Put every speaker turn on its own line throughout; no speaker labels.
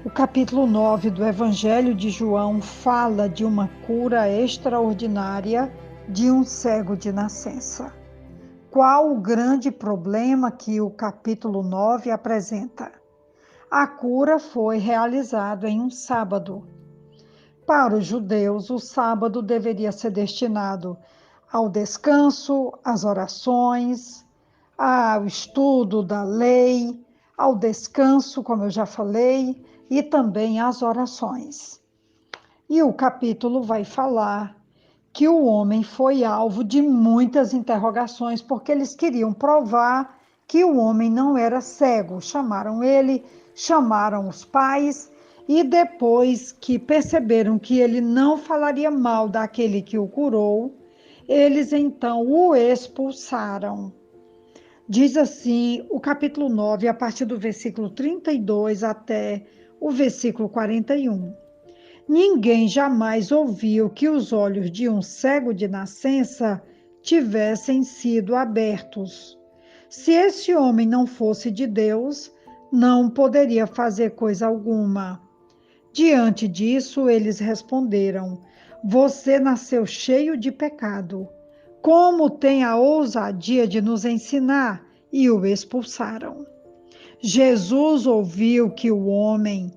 O capítulo 9 do Evangelho de João fala de uma cura extraordinária de um cego de nascença. Qual o grande problema que o capítulo 9 apresenta? A cura foi realizada em um sábado. Para os judeus, o sábado deveria ser destinado ao descanso, às orações, ao estudo da lei, ao descanso, como eu já falei, e também às orações. E o capítulo vai falar que o homem foi alvo de muitas interrogações, porque eles queriam provar que o homem não era cego. Chamaram ele, chamaram os pais, e depois que perceberam que ele não falaria mal daquele que o curou, eles então o expulsaram. Diz assim o capítulo 9, a partir do versículo 32 até o versículo 41. Ninguém jamais ouviu que os olhos de um cego de nascença tivessem sido abertos. Se esse homem não fosse de Deus, não poderia fazer coisa alguma. Diante disso, eles responderam: Você nasceu cheio de pecado. Como tem a ousadia de nos ensinar? E o expulsaram. Jesus ouviu que o homem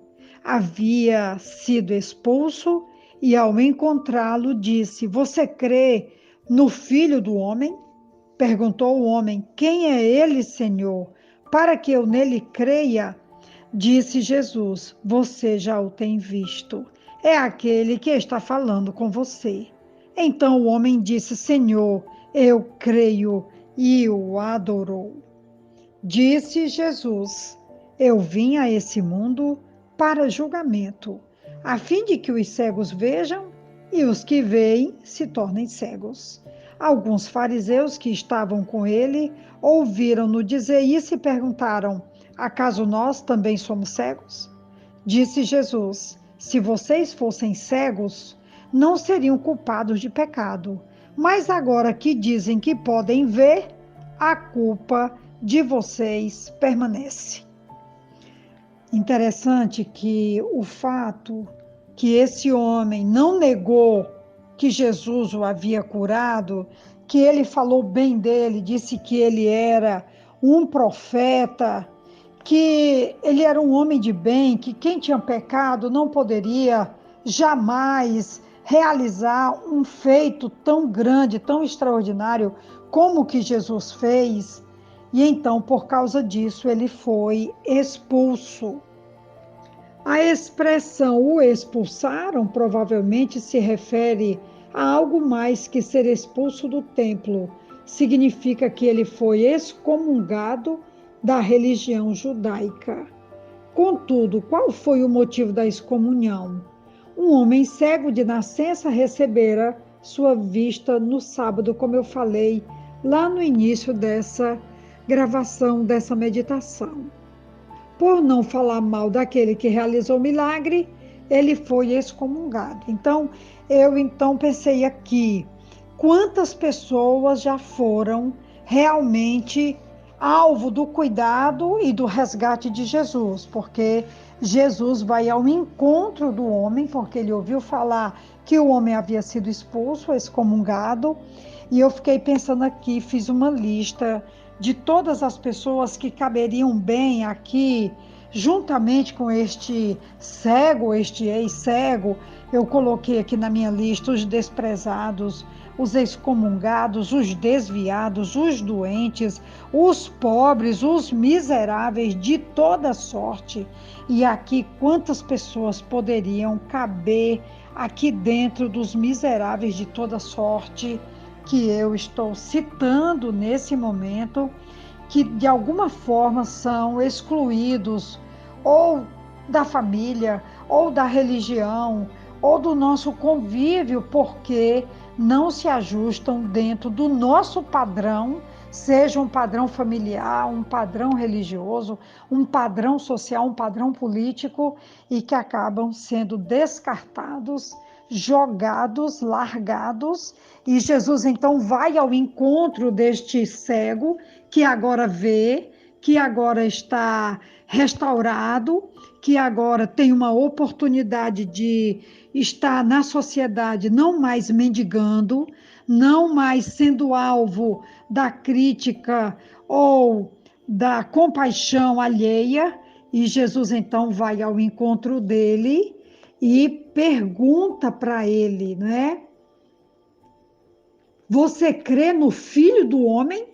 havia sido expulso e, ao encontrá-lo, disse: Você crê no Filho do Homem? Perguntou o homem: Quem é ele, Senhor, para que eu nele creia? Disse Jesus: Você já o tem visto. É aquele que está falando com você. Então o homem disse: Senhor, eu creio, e o adorou. Disse Jesus: Eu vim a esse mundo para julgamento, a fim de que os cegos vejam e os que veem se tornem cegos. Alguns fariseus que estavam com ele ouviram-no dizer isso e perguntaram: Acaso nós também somos cegos? Disse Jesus: Se vocês fossem cegos, não seriam culpados de pecado. Mas agora que dizem que podem ver, a culpa de vocês permanece. Interessante que o fato que esse homem não negou que Jesus o havia curado, que ele falou bem dele, disse que ele era um profeta, que ele era um homem de bem, que quem tinha pecado não poderia jamais realizar um feito tão grande, tão extraordinário como o que Jesus fez. E então, por causa disso, ele foi expulso. A expressão o expulsaram provavelmente se refere a algo mais que ser expulso do templo. Significa que ele foi excomungado da religião judaica. Contudo, qual foi o motivo da excomunhão? Um homem cego de nascença recebera sua vista no sábado, como eu falei lá no início dessa gravação, dessa meditação. Por não falar mal daquele que realizou o milagre, ele foi excomungado. Então, eu pensei aqui, quantas pessoas já foram realmente alvo do cuidado e do resgate de Jesus, porque Jesus vai ao encontro do homem, porque ele ouviu falar que o homem havia sido expulso, excomungado, e eu fiquei pensando aqui, fiz uma lista de todas as pessoas que caberiam bem aqui, juntamente com este cego, este ex-cego. Eu coloquei aqui na minha lista os desprezados, os excomungados, os desviados, os doentes, os pobres, os miseráveis de toda sorte. E aqui quantas pessoas poderiam caber aqui dentro dos miseráveis de toda sorte que eu estou citando nesse momento, que de alguma forma são excluídos ou da família, ou da religião, ou do nosso convívio, porque não se ajustam dentro do nosso padrão, seja um padrão familiar, um padrão religioso, um padrão social, um padrão político, e que acabam sendo descartados, jogados, largados, e Jesus então vai ao encontro deste cego, que agora vê, que agora está restaurado, que agora tem uma oportunidade de estar na sociedade, não mais mendigando, não mais sendo alvo da crítica ou da compaixão alheia. E Jesus então vai ao encontro dele e pergunta para ele, né? Você crê no Filho do Homem?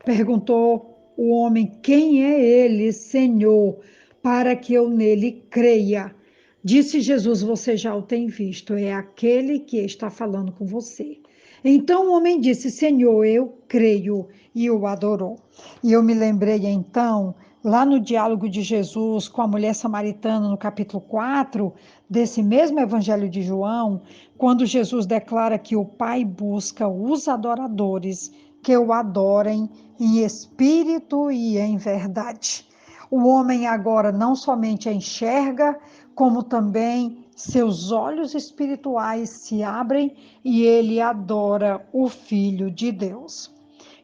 Perguntou o homem: quem é ele, Senhor, para que eu nele creia? Disse Jesus: você já o tem visto, é aquele que está falando com você. Então o homem disse: Senhor, eu creio, e o adorou. E eu me lembrei então, lá no diálogo de Jesus com a mulher samaritana, no capítulo 4 desse mesmo Evangelho de João, quando Jesus declara que o Pai busca os adoradores que o adorem em espírito e em verdade. O homem agora não somente enxerga, como também seus olhos espirituais se abrem e ele adora o Filho de Deus.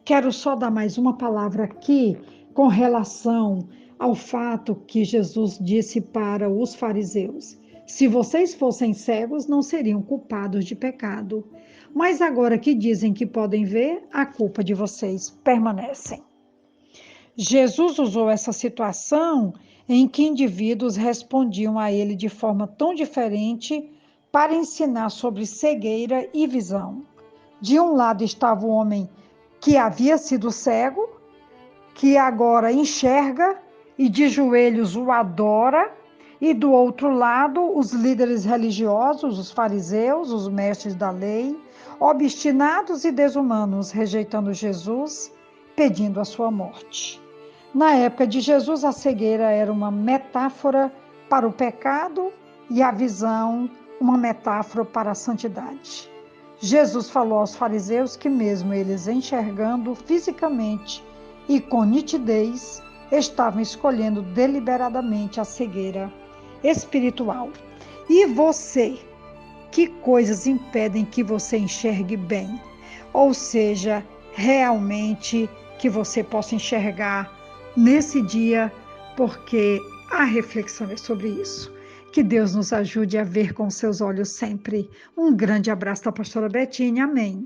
Quero só dar mais uma palavra aqui com relação ao fato que Jesus disse para os fariseus: se vocês fossem cegos, não seriam culpados de pecado. Mas agora que dizem que podem ver, a culpa de vocês permanece. Jesus usou essa situação em que indivíduos respondiam a ele de forma tão diferente para ensinar sobre cegueira e visão. De um lado estava o homem que havia sido cego, que agora enxerga e de joelhos o adora, e do outro lado, os líderes religiosos, os fariseus, os mestres da lei, obstinados e desumanos, rejeitando Jesus, pedindo a sua morte. Na época de Jesus, a cegueira era uma metáfora para o pecado e a visão, uma metáfora para a santidade. Jesus falou aos fariseus que, mesmo eles enxergando fisicamente e com nitidez, estavam escolhendo deliberadamente a cegueira espiritual. E você? Que coisas impedem que você enxergue bem? Ou seja, realmente que você possa enxergar nesse dia, porque a reflexão é sobre isso. Que Deus nos ajude a ver com seus olhos sempre. Um grande abraço da pastora Betinha. Amém.